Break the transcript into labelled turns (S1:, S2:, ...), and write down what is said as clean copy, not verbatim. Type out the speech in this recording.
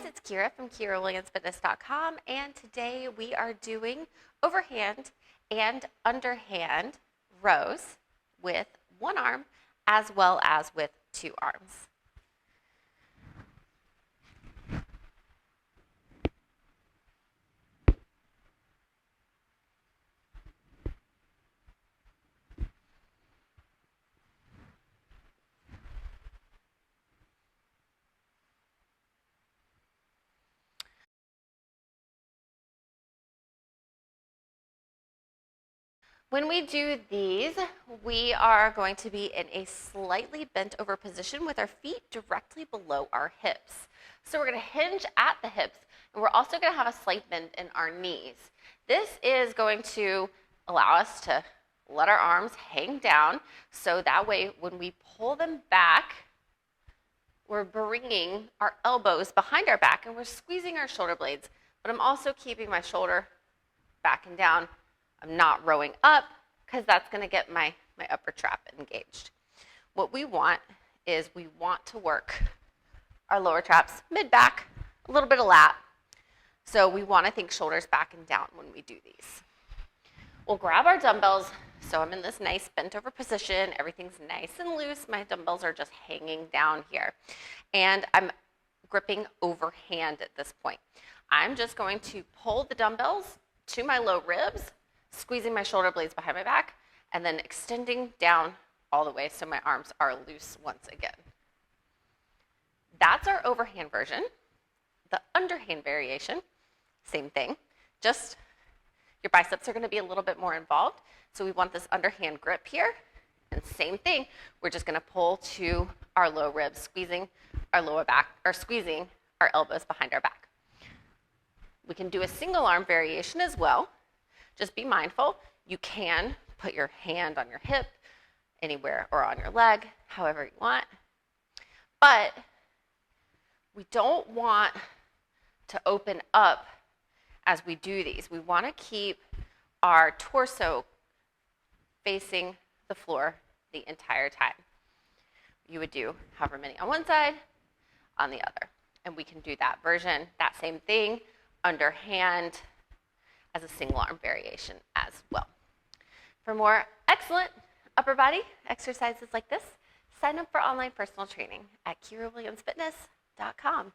S1: it's Kyra from KyraWilliamsFitness.com, and today we are doing overhand and underhand rows with one arm as well as with two arms. When we do these, we are going to be in a slightly bent over position with our feet directly below our hips. So we're going to hinge at the hips, and we're also going to have a slight bend in our knees. This is going to allow us to let our arms hang down, so that way when we pull them back, we're bringing our elbows behind our back and we're squeezing our shoulder blades, but I'm also keeping my shoulder back and down. I'm not rowing up because that's going to get my upper trap engaged. What we want is we want to work our lower traps, mid-back, a little bit of lat. So we want to think shoulders back and down when we do these. We'll grab our dumbbells. So I'm in this nice bent over position. Everything's nice and loose. My dumbbells are just hanging down here. And I'm gripping overhand at this point. I'm just going to pull the dumbbells to my low ribs, squeezing my shoulder blades behind my back, and then extending down all the way so my arms are loose once again. That's our overhand version. The underhand variation, same thing. Just your biceps are going to be a little bit more involved. So we want this underhand grip here. And same thing, we're just going to pull to our low ribs, squeezing our lower back, or squeezing our elbows behind our back. We can do a single arm variation as well. Just be mindful, you can put your hand on your hip, anywhere, or on your leg, however you want. But we don't want to open up as we do these. We want to keep our torso facing the floor the entire time. You would do however many on one side, on the other. And we can do that version, that same thing, underhand, as a single arm variation as well. For more excellent upper body exercises like this, sign up for online personal training at KyraWilliamsFitness.com.